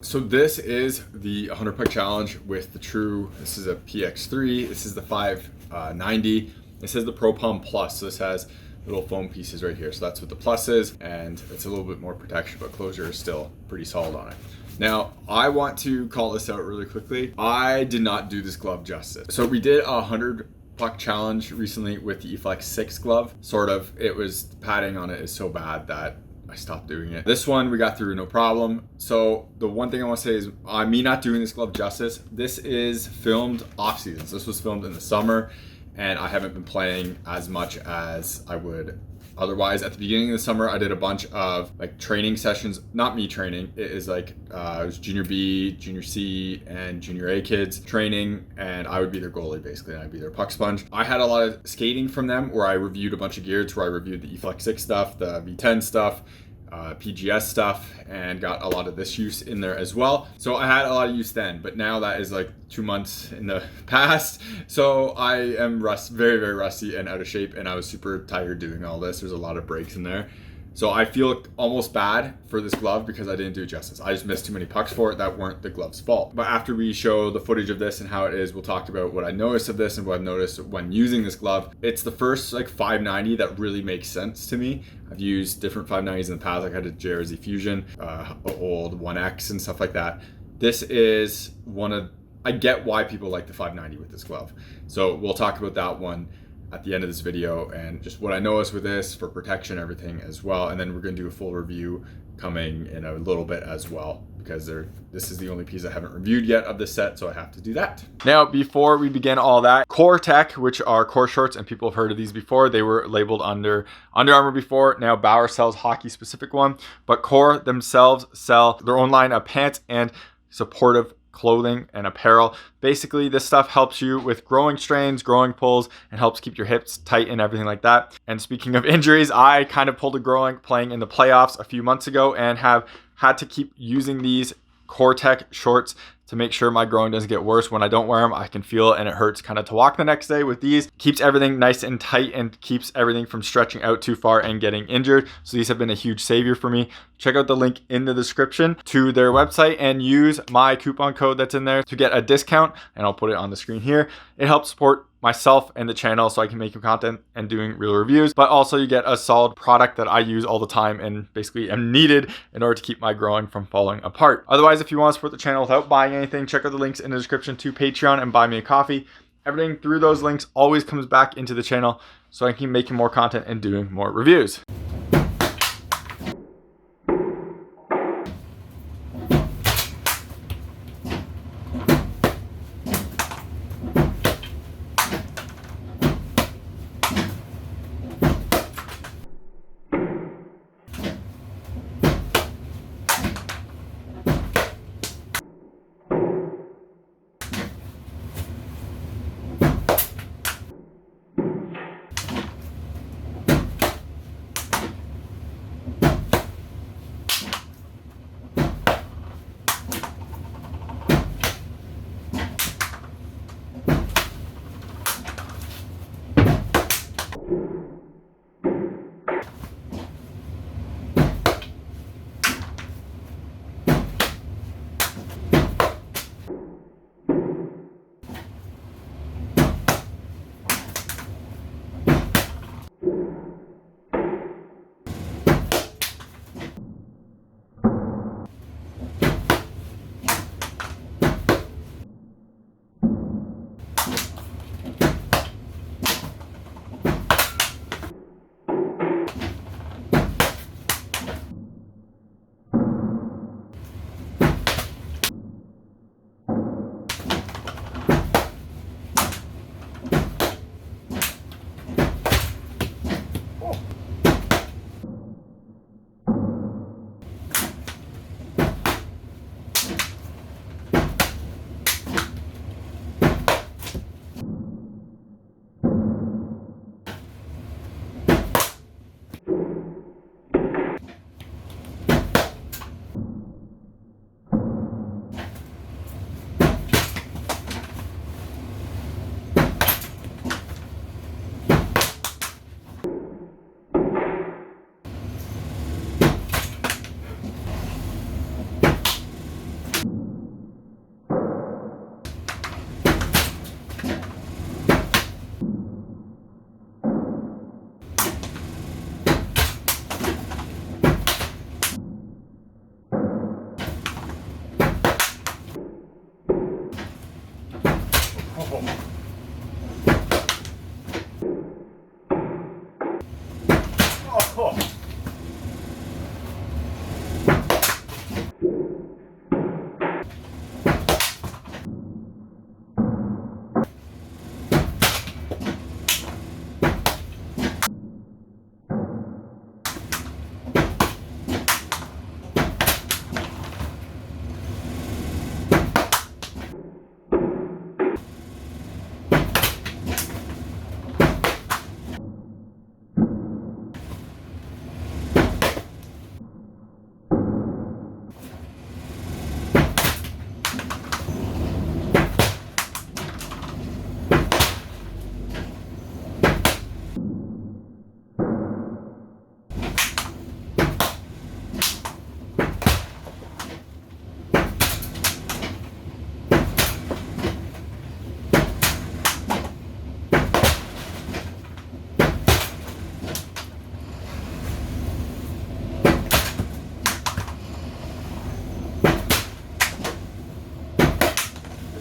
So this is the 100 puck challenge with the true, this is a PX3, this is the 590, this is the Pro Palm Plus, so this has little foam pieces right here, so that's what the plus is, and it's a little bit more protection, but closure is still pretty solid on it. Now, I want to call this out really quickly. I did not do this glove justice. So we did a 100 puck challenge recently with the eFlex 6 glove, sort of. It was, padding on it is so bad that I stopped doing it. This one we got through no problem. So the one thing I want to say is me not doing this glove justice, this is filmed off season. So this was filmed in the summer and I haven't been playing as much as I would otherwise. At the beginning of the summer, I did a bunch of like training sessions, not me training. It is like, it was junior B, junior C, and junior A kids training, and I would be their goalie basically, and I'd be their puck sponge. I had a lot of skating from them where I reviewed a bunch of gears, where I reviewed the eFlex 6 stuff, the V10 stuff, PGS stuff, and got a lot of this use in there as well. So I had a lot of use then, but now that is like 2 months in the past. So I am very, very rusty and out of shape, and I was super tired doing all this. There's a lot of breaks in there. So I feel almost bad for this glove because I didn't do it justice. I just missed too many pucks for it that weren't the glove's fault. But after we show the footage of this and how it is, we'll talk about what I noticed of this and what I've noticed when using this glove. It's the first like 590 that really makes sense to me. I've used different 590s in the past. Like I had a JRZ Fusion, old 1X and stuff like that. This is one of, I get why people like the 590 with this glove. So we'll talk about that one at the end of this video and just what I noticed with this for protection, everything as well. And then we're gonna do a full review coming in a little bit as well, because this is the only piece I haven't reviewed yet of this set, so I have to do that. Now, before we begin all that, Core Tech, which are core shorts, and people have heard of these before, they were labeled under Under Armour before. Now Bauer sells hockey specific one, but Core themselves sell their own line of pants and supportive clothing and apparel. Basically, this stuff helps you with growing strains, growing pulls, and helps keep your hips tight and everything like that. And speaking of injuries, I kind of pulled a growing playing in the playoffs a few months ago and have had to keep using these Core Tech shorts to make sure my growing doesn't get worse. When I don't wear them, I can feel it and it hurts kind of to walk the next day. With these, keeps everything nice and tight and keeps everything from stretching out too far and getting injured. So these have been a huge savior for me. Check out the link in the description to their website and use my coupon code that's in there to get a discount, and I'll put it on the screen here. It helps support myself and the channel so I can make content and doing real reviews, but also you get a solid product that I use all the time and basically am needed in order to keep my growing from falling apart. Otherwise, if you want to support the channel without buying anything, check out the links in the description to Patreon and buy me a coffee. Everything through those links always comes back into the channel so I can keep making more content and doing more reviews.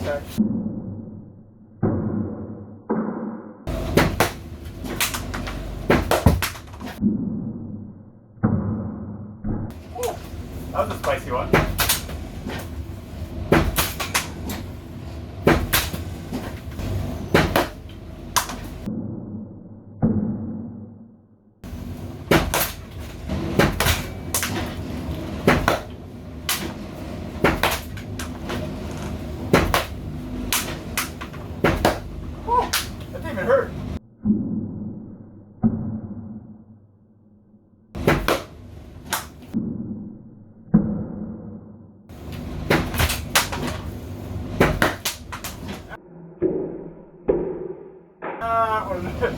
Okay. Ooh, that was a spicy one. That didn't even hurt. What is it?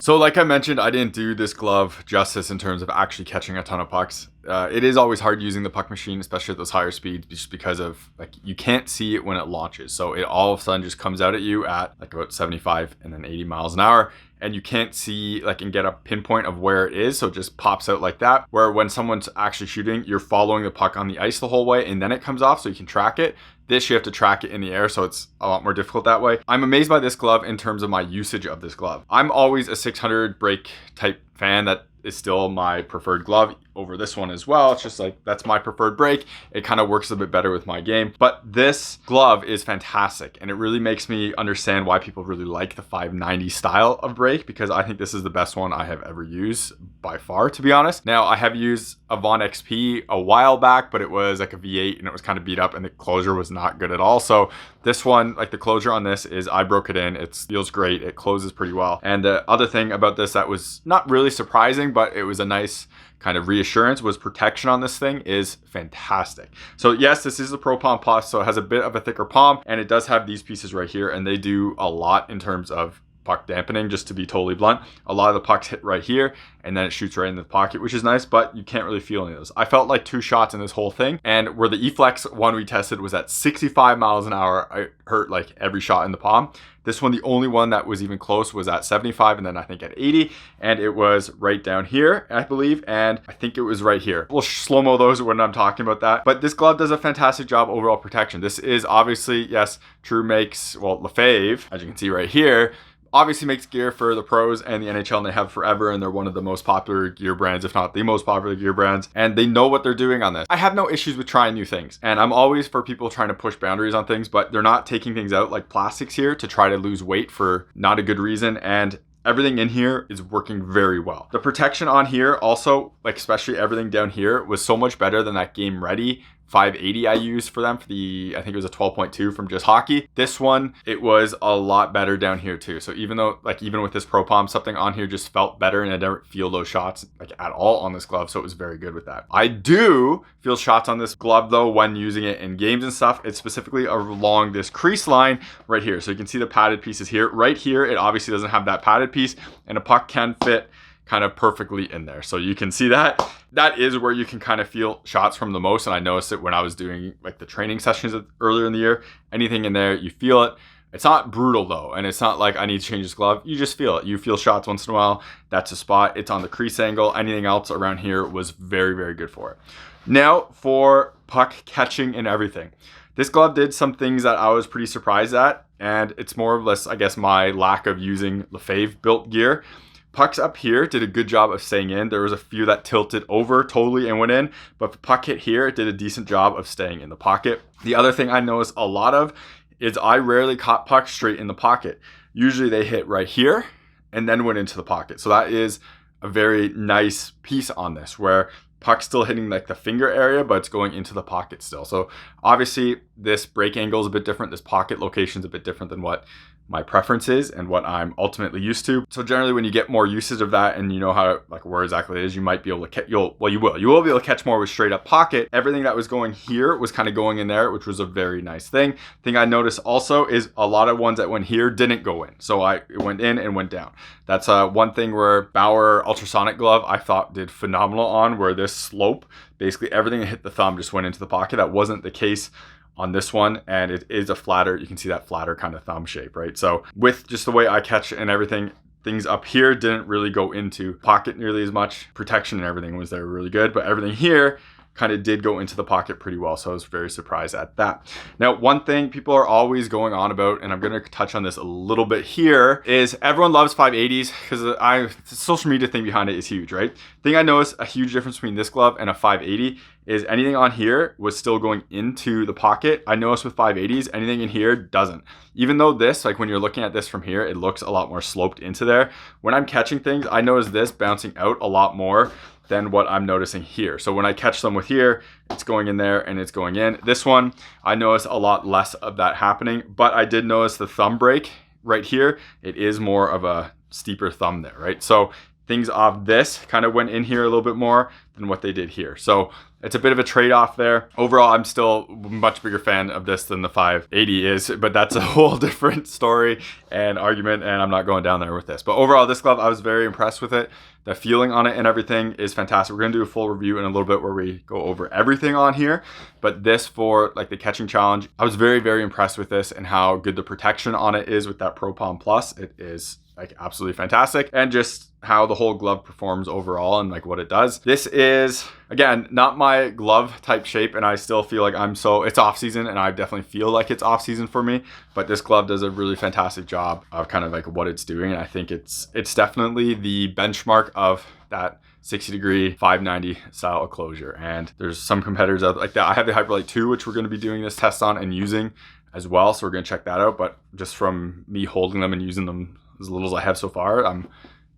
So like I mentioned, I didn't do this glove justice in terms of actually catching a ton of pucks. It is always hard using the puck machine, especially at those higher speeds, just because of like you can't see it when it launches. So it all of a sudden just comes out at you at like about 75 and then 80 miles an hour. And you can't see like and get a pinpoint of where it is. So it just pops out like that. Where when someone's actually shooting, you're following the puck on the ice the whole way and then it comes off so you can track it. This, you have to track it in the air, so it's a lot more difficult that way. I'm amazed by this glove in terms of my usage of this glove. I'm always a 600 break type fan. That is still my preferred glove over this one as well. It's just like, that's my preferred break. It kind of works a bit better with my game. But this glove is fantastic, and it really makes me understand why people really like the 590 style of break, because I think this is the best one I have ever used by far, to be honest. Now, I have used a Vaughn XP a while back, but it was like a V8 and it was kind of beat up and the closure was not good at all. So this one, like the closure on this is, I broke it in. It feels great. It closes pretty well. And the other thing about this that was not really surprising, but it was a nice kind of reassurance, was protection on this thing is fantastic. So yes, this is the Pro Palm Plus, so it has a bit of a thicker palm, and it does have these pieces right here, and they do a lot in terms of puck dampening, just to be totally blunt. A lot of the pucks hit right here and then it shoots right in the pocket, which is nice, but you can't really feel any of those. I felt like 2 shots in this whole thing, and where the E-Flex one we tested was at 65 miles an hour, I hurt like every shot in the palm. This one, the only one that was even close was at 75 and then I think at 80, and it was right down here, I believe, and I think it was right here. We'll slow-mo those when I'm talking about that, but this glove does a fantastic job overall protection. This is obviously, yes, True makes, well, Lefebvre, as you can see right here, obviously makes gear for the pros and the NHL, and they have forever, and they're one of the most popular gear brands, if not the most popular gear brands, and they know what they're doing on this. I have no issues with trying new things, and I'm always for people trying to push boundaries on things, but they're not taking things out like plastics here to try to lose weight for not a good reason, and everything in here is working very well. The protection on here also, like especially everything down here, was so much better than that Game Ready 580 I used for them for the, I think it was a 12.2 from Just Hockey. This one, it was a lot better down here too. So even though, like even with this Pro Palm, something on here just felt better, and I didn't feel those shots like at all on this glove. So it was very good with that. I do feel shots on this glove though when using it in games and stuff. It's specifically along this crease line right here. So you can see the padded pieces here. Right here, it obviously doesn't have that padded piece, and a puck can fit kind of perfectly in there. So you can see that. That is where you can kind of feel shots from the most. And I noticed it when I was doing like the training sessions earlier in the year. Anything in there, you feel it. It's not brutal though. And it's not like I need to change this glove. You just feel it. You feel shots once in a while. That's a spot. It's on the crease angle. Anything else around here was very, very good for it. Now for puck catching and everything. This glove did some things that I was pretty surprised at. And it's more or less, I guess, my lack of using Lefebvre built gear. Pucks up here did a good job of staying in. There was a few that tilted over totally and went in, but if the puck hit here, it did a decent job of staying in the pocket. The other thing I noticed a lot of is I rarely caught pucks straight in the pocket. Usually they hit right here and then went into the pocket. So that is a very nice piece on this, where puck's still hitting like the finger area, but it's going into the pocket still. So obviously this break angle is a bit different. This pocket location is a bit different than what my preferences and what I'm ultimately used to. So generally when you get more usage of that and you know how, like where exactly it is, you might be able to catch, you will be able to catch more with straight up pocket. Everything that was going here was kind of going in there, which was a very nice thing. Thing I noticed also is a lot of ones that went here didn't go in. So it went in and went down. That's one thing where Bauer ultrasonic glove I thought did phenomenal on, where this slope, basically everything that hit the thumb just went into the pocket. That wasn't the case on this one, and it is a flatter, you can see that flatter kind of thumb shape, right? So with just the way I catch and everything, things up here didn't really go into pocket nearly as much. Protection and everything was there really good, but everything here kind of did go into the pocket pretty well. So I was very surprised at that. Now, one thing people are always going on about, and I'm going to touch on this a little bit here, is everyone loves 580s because the social media thing behind it is huge, right? Thing I noticed a huge difference between this glove and a 580 is anything on here was still going into the pocket. I noticed with 580s, anything in here doesn't. Even though this, like when you're looking at this from here, it looks a lot more sloped into there. When I'm catching things, I notice this bouncing out a lot more than what I'm noticing here. So when I catch them with here, it's going in there and it's going in. This one, I notice a lot less of that happening, but I did notice the thumb break right here. It is more of a steeper thumb there, right? So things off this kind of went in here a little bit more than what they did here. So it's a bit of a trade-off there. Overall, I'm still a much bigger fan of this than the 580 is, but that's a whole different story and argument, and I'm not going down there with this. But overall, this glove, I was very impressed with it. The feeling on it and everything is fantastic. We're gonna do a full review in a little bit where we go over everything on here, but this for like the catching challenge, I was very, very impressed with this and how good the protection on it is with that Pro Palm Plus. It is like absolutely fantastic, and just how the whole glove performs overall and like what it does. This is, again, not my glove type shape, and I still feel like it's off season, and I definitely feel like it's off season for me, but this glove does a really fantastic job of kind of like what it's doing. And I think it's definitely the benchmark of that 60-degree 590 style of closure. And there's some competitors out like that. I have the Hyperlite 2, which we're going to be doing this test on and using as well, so we're going to check that out. But just from me holding them and using them as little as I have so far,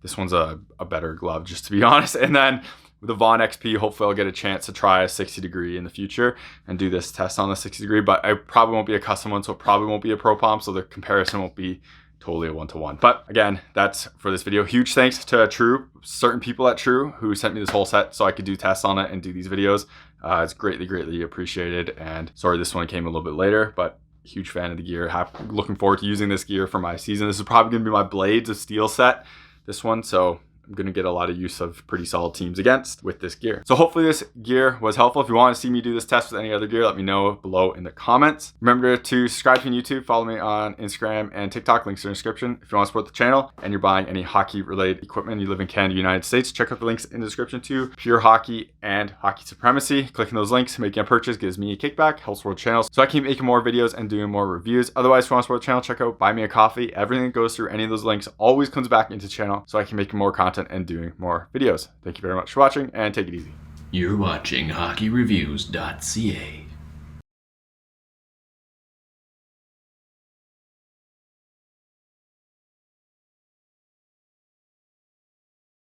this one's a better glove, just to be honest. And then with the Vaughn XP, hopefully I'll get a chance to try a 60-degree in the future and do this test on the 60-degree, but I probably won't be a custom one, so it probably won't be a Pro Palm, so the comparison won't be totally a one-to-one. But again, that's for this video. Huge thanks to True, certain people at True who sent me this whole set so I could do tests on it and do these videos. It's greatly, greatly appreciated. And sorry this one came a little bit later, but huge fan of the gear. Looking forward to using this gear for my season. This is probably going to be my Blades of Steel set, this one, so I'm going to get a lot of use of pretty solid teams against with this gear. So hopefully this gear was helpful. If you want to see me do this test with any other gear, let me know below in the comments. Remember to subscribe to me on YouTube, follow me on Instagram and TikTok, links in the description. If you want to support the channel and you're buying any hockey related equipment, you live in Canada, United States, check out the links in the description to Pure Hockey and Hockey Supremacy. Clicking those links, making a purchase gives me a kickback, helps support the channel so I keep making more videos and doing more reviews. Otherwise, if you want to support the channel, check out Buy Me a Coffee. Everything that goes through any of those links always comes back into the channel so I can make more content and doing more videos. Thank you very much for watching, and take it easy. You're watching HockeyReviews.ca.